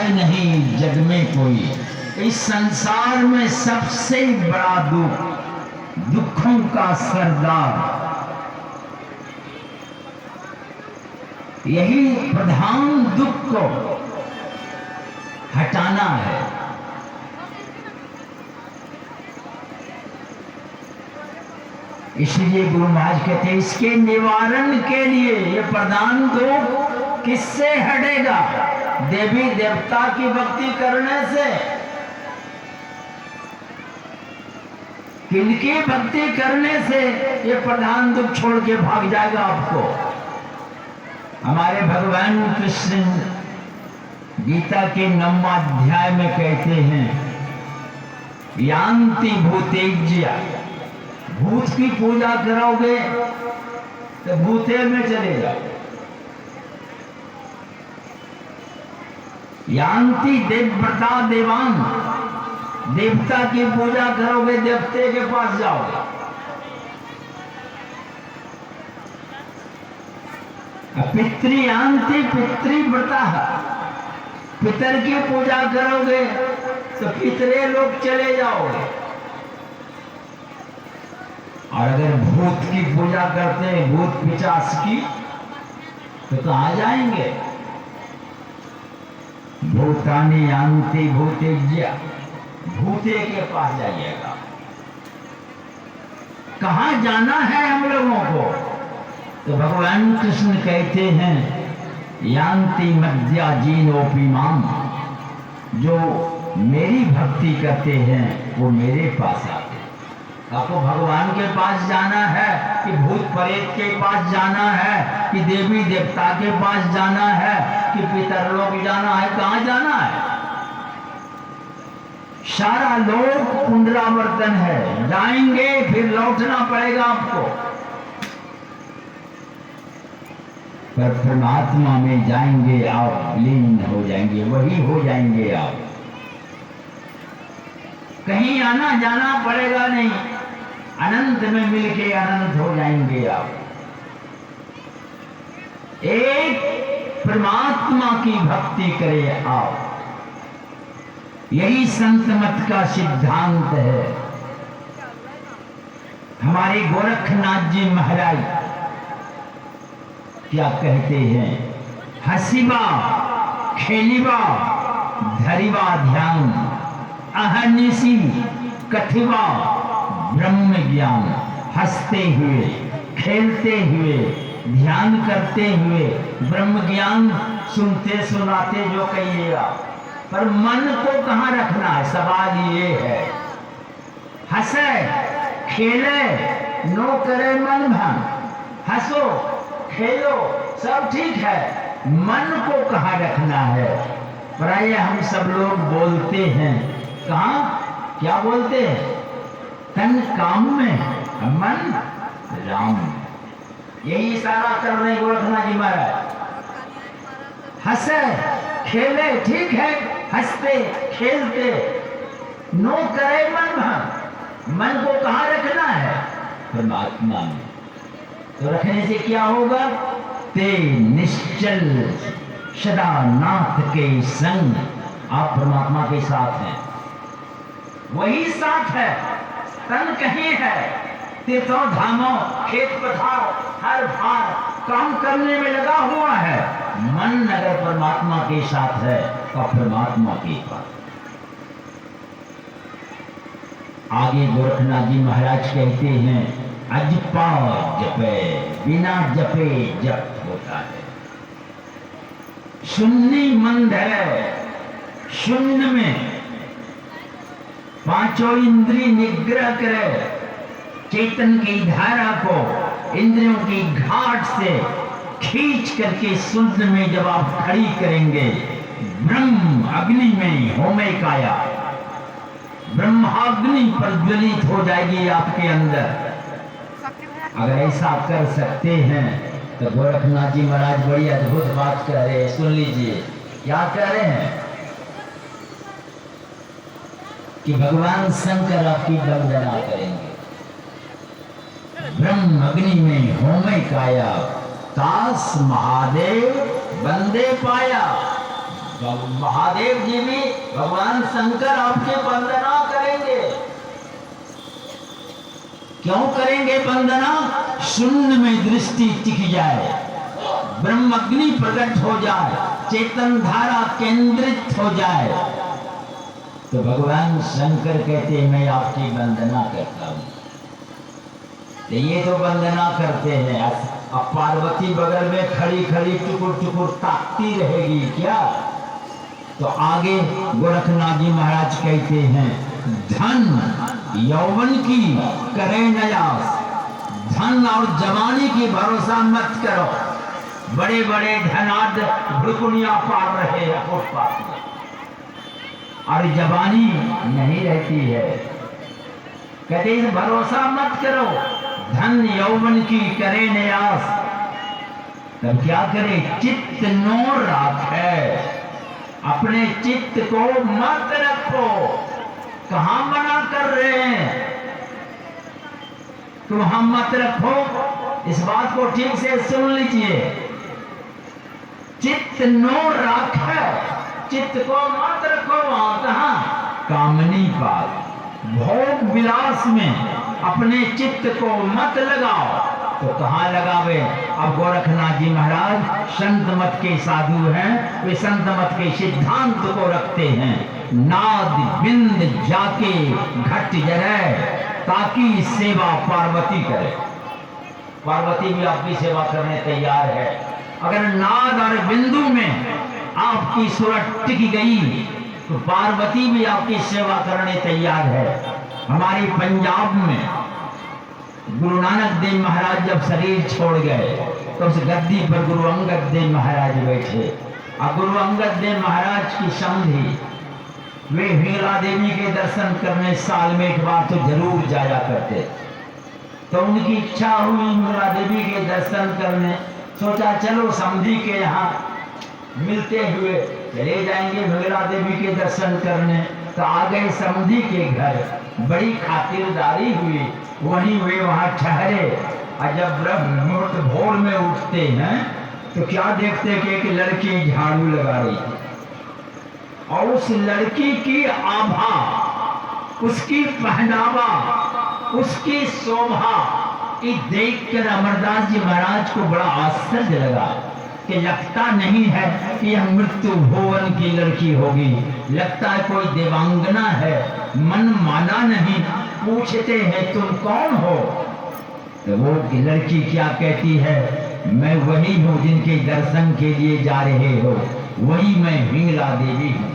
है नहीं जग में कोई, इस संसार में सबसे बड़ा दुख, दुखों का सरदार, यही प्रधान दुख को हटाना है। इसलिए गुरु महाराज कहते हैं इसके निवारण के लिए ये प्रधान दुख किससे हटेगा? देवी देवता की भक्ति करने से। किनकी भक्ति करने से ये प्रधान दुख छोड़ के भाग जाएगा आपको? हमारे भगवान कृष्ण गीता के 9वां अध्याय में कहते हैं यान्ति भूतेज्य, भूत की पूजा करोगे तो भूते में चले जाओ। यान्ति देवव्रता देवान, देवता की पूजा करोगे देवते के पास जाओगे। पितृयान्ति पितृव्रता, पितर की पूजा करोगे तो पितरे लोग चले जाओगे। और अगर भूत की पूजा करते हैं, भूत पिशाच की, तो कहां जाएंगे? भूतानि यान्ति भूतेज्य, भूते के पास जाइएगा। कहां जाना है हम लोगों को? तो भगवान कृष्ण कहते हैं यान्ति मध्या जीनोपि माम, जो मेरी भक्ति करते हैं वो मेरे पास आते। आपको भगवान के पास जाना है कि भूत प्रेत के पास जाना है कि देवी देवता के पास जाना है कि पितरलोक जाना है? कहां जाना है? सारा लोक पुनरावर्तन है, जाएंगे फिर लौटना पड़ेगा आपको। पर परमात्मा में जाएंगे आप, लीन हो जाएंगे, वही हो जाएंगे आप। कहीं आना जाना पड़ेगा नहीं, अनंत में मिलके अनंत हो जाएंगे आप। एक परमात्मा की भक्ति करें आप, यही संत मत का सिद्धांत है। हमारे गोरखनाथ जी महाराज क्या कहते हैं? हसीबा खेलीबा धरीबा ध्यान, अहनिसी कथिबा ब्रह्म ज्ञान। हंसते हुए, खेलते हुए, ध्यान करते हुए ब्रह्म ज्ञान सुनते सुनाते जो कहिएगा, पर मन को कहां रखना है? सवाल ये है। हंसे खेले नो करे मन भंग, हंसो खेलो सब ठीक है, मन को कहां रखना है? प्राय हम सब लोग बोलते हैं, कहां क्या बोलते हैं? तन काम में, मन राम। यही इशारा कर रहे गोरखनाथ जी महाराज। हंसे खेले ठीक है, हंसते खेलते, नो करे मन भंग। मन को कहां रखना है? परमात्मा में। तो रखने से क्या होगा? ते निश्चल सदा नाथ के संग, आप परमात्मा के साथ हैं, वही साथ है। तन कहीं है, तीर्थों धामों खेत पथार हर भार काम करने में लगा हुआ है। मन अगर परमात्मा के साथ है तो परमात्मा के पास। आगे गोरखनाथ जी महाराज कहते हैं अजपा जपे, बिना जपे जप होता है। शून्य मंद है, शून्य में पांचों इंद्रिय निग्रह करे, चेतन की धारा को इंद्रियों की घाट से खींच करके शून्य में जब आप खड़ी करेंगे, ब्रह्म अग्नि में होमे काया, ब्रह्माग्नि प्रज्वलित हो जाएगी आपके अंदर। अगर ऐसा कर सकते हैं तो गोरखनाथ जी महाराज बड़ी अद्भुत बात कह रहे हैं, सुन लीजिए। क्या कह रहे हैं? कि भगवान शंकर आपकी वंदना करेंगे। ब्रह्म अग्नि में होमे काया, तास महादेव बंदे पाया। महादेव जी भी, भगवान शंकर आपकी वंदना करेंगे। क्यों करेंगे वंदना? शून्य में दृष्टि टिक जाए, ब्रह्म अग्नि प्रकट हो जाए, चेतन धारा केंद्रित हो जाए, तो भगवान शंकर कहते हैं मैं आपकी वंदना करता हूं। तो ये तो वंदना करते हैं, अब पार्वती बगल में खड़ी खड़ी टुकुर टुकुर ताकती रहेगी क्या? तो आगे गोरखनाथ जी महाराज कहते हैं धन यौवन की करे नयास, धन और जवानी की भरोसा मत करो। बड़े बड़े धनाढ़ भुड़कुनिया पार रहे हैं फुटपाथ में, और जवानी नहीं रहती है। कहते हैं भरोसा मत करो, धन यौवन की करे नयास। तब क्या करे? चित्त नो राखे, अपने चित्त को मत रखो। कहां मना कर रहे हैं? तुम हम मत रखो, इस बात को ठीक से सुन लीजिए। चित्त नो राखे, चित्त को मत रखो वहां। कहां? कामनी पास, भोग विलास में अपने चित्त को मत लगाओ। तो कहां लगावे? अब गोरखनाथ जी महाराज संत मत के साधु हैं, वे संत मत के सिद्धांत को रखते हैं। नाद बिंद जाके घट जरे, ताकि सेवा पार्वती करे। पार्वती भी आपकी सेवा करने तैयार है। अगर नाद और बिंदु में आपकी सूरत टिक गई तो पार्वती भी आपकी सेवा करने तैयार है। हमारे पंजाब में गुरु नानक देव महाराज जब शरीर छोड़ गए तो उस गद्दी पर गुरु अंगद देव महाराज बैठे, और गुरु अंगद देव महाराज की समधी वे हीरा देवी के दर्शन करने साल में एक बार तो जरूर जाया करते। तो उनकी इच्छा हुई हीरा देवी के दर्शन करने, सोचा चलो समधी के यहाँ मिलते हुए चले जाएंगे हीरा देवी के दर्शन करने। तो आ गए समधी के घर, बड़ी खातिरदारी हुई, वहीं वे वहां ठहरे। और जब ब्रह्म मुहूर्त भोर में उठते हैं तो क्या देखते कि एक लड़की झाड़ू लगा रही थी, और उस लड़की की आभा, उसकी पहनावा, उसकी शोभा की देखकर अमरदास जी महाराज को बड़ा आश्चर्य लगा कि लगता नहीं है कि यह मृत्यु भुवन की लड़की होगी, लगता है कोई देवांगना है। मन माना नहीं, पूछते हैं तुम कौन हो? तो वो लड़की क्या कहती है? मैं वही हूँ जिनके दर्शन के लिए जा रहे हो, वही मैं हीरा देवी हूँ।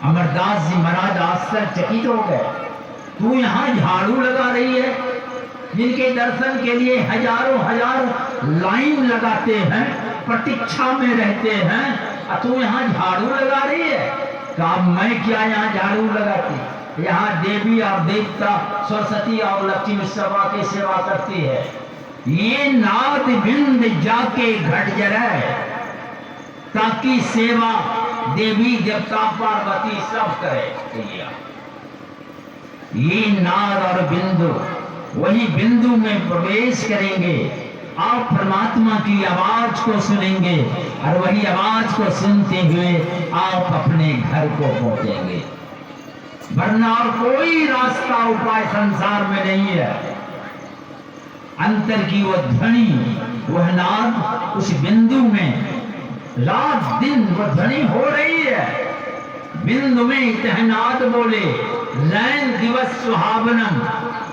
अमरदास जी महाराज आश्चर्यचकित हो गए, तू यहाँ झाड़ू लगा रही है? जिनके दर्शन के लिए हजारों हजार लाइन लगाते हैं, प्रतीक्षा में रहते हैं, और तू यहाँ झाड़ू लगा रही है? कहा मैं क्या यहाँ झाड़ू लगाती, यहाँ देवी और देवता सरस्वती और लक्ष्मी सभा की सेवा करती है। ये नाद बिंद जाके घट जरे, ताकि सेवा देवी देवता पार्वती सब करे। ये नाद और बिंदु, वही बिंदु में प्रवेश करेंगे, आप परमात्मा की आवाज को सुनेंगे, और वही आवाज को सुनते हुए आप अपने घर को पहुंचेंगे। वरना और कोई रास्ता उपाय संसार में नहीं है। अंतर की वो ध्वनि, वह नाद, उस बिंदु में रात दिन वो ध्वनि हो रही है। बिंदु में तहनाद बोले, लैन दिवस सुहावनम,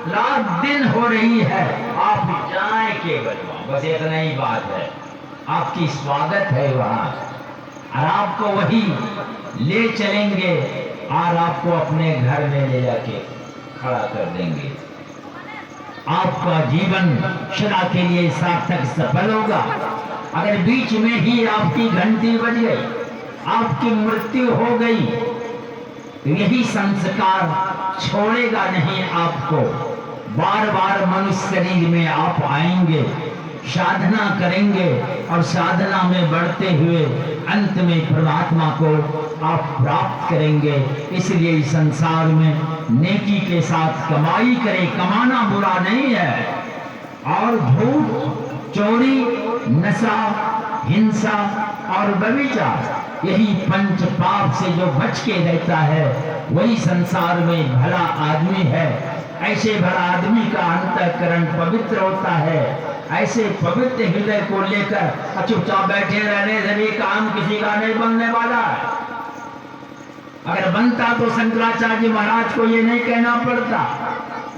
रात दिन हो रही है। आप जाए केवल वहां, बस इतना ही बात है। आपकी स्वागत है वहां, और आपको वही ले चलेंगे और आपको अपने घर में ले जाके खड़ा कर देंगे। आपका जीवन सदा के लिए सार्थक सफल होगा। अगर बीच में ही आपकी घंटी बज गई, आपकी मृत्यु हो गई, तो यही संस्कार छोड़ेगा नहीं आपको। बार बार मनुष्य शरीर में आप आएंगे, साधना करेंगे, और साधना में बढ़ते हुए अंत में परमात्मा को आप प्राप्त करेंगे। इसलिए इस संसार में नेकी के साथ कमाई करें, कमाना बुरा नहीं है। और झूठ, चोरी, नशा, हिंसा और व्यभिचार यही पंच पाप से जो बच के रहता है वही संसार में भला आदमी है। ऐसे भला आदमी का अंतःकरण पवित्र होता है। ऐसे पवित्र हृदय को लेकर चुपचाप बैठे रहने से भी काम किसी का नहीं बनने वाला है। अगर बनता तो शंकराचार्य महाराज को ये नहीं कहना पड़ता,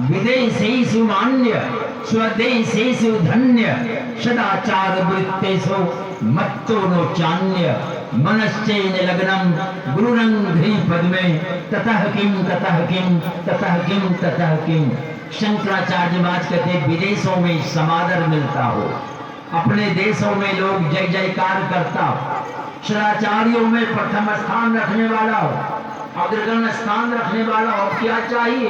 विदेशेषु मान्य स्वदेशेषु धन्य सदाचार वृत्तेषु मत्तो नो चान्य मनश्चैन लग्नम गुरुरंघ्रि पद्मे ततः किम ततः किम ततः किम ततः किम। शंकराचार्य महाराज कहते विदेशों में समादर मिलता हो, अपने देशों में लोग जय जयकार करता हो, सदाचार्यों में प्रथम स्थान रखने वाला हो, अग्रगण्य स्थान रखने वाला हो। क्या चाहिए?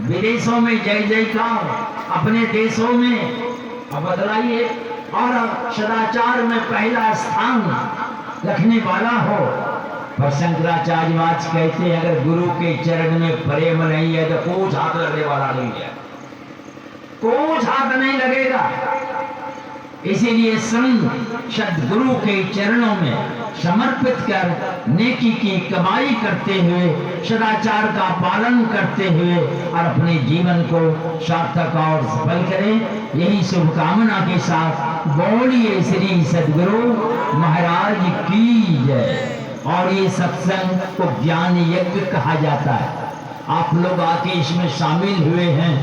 विदेशों में जय जयकार, अपने देशों में अब बदलाइए और सदाचार में पहला स्थान रखने वाला हो। पर शंकराचार्य महाराज कहते हैं अगर गुरु के चरण में प्रेम नहीं है तो कुछ हाथ लगने वाला नहीं है, कुछ हाथ नहीं लगेगा। इसीलिए संत सदगुरु के चरणों में समर्पित कर नेकी की कमाई करते हुए, सदाचार का पालन करते हुए और अपने जीवन को सार्थक और सफल करें। यही शुभकामना के साथ बोलिए श्री सदगुरु महाराज की जय। और ये सत्संग को ज्ञान यज्ञ कहा जाता है। आप लोग आके इसमें शामिल हुए हैं,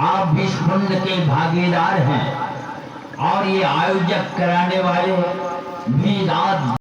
आप भी इस पुण्य के भागीदार हैं और ये आयोजक कराने वाले भी रात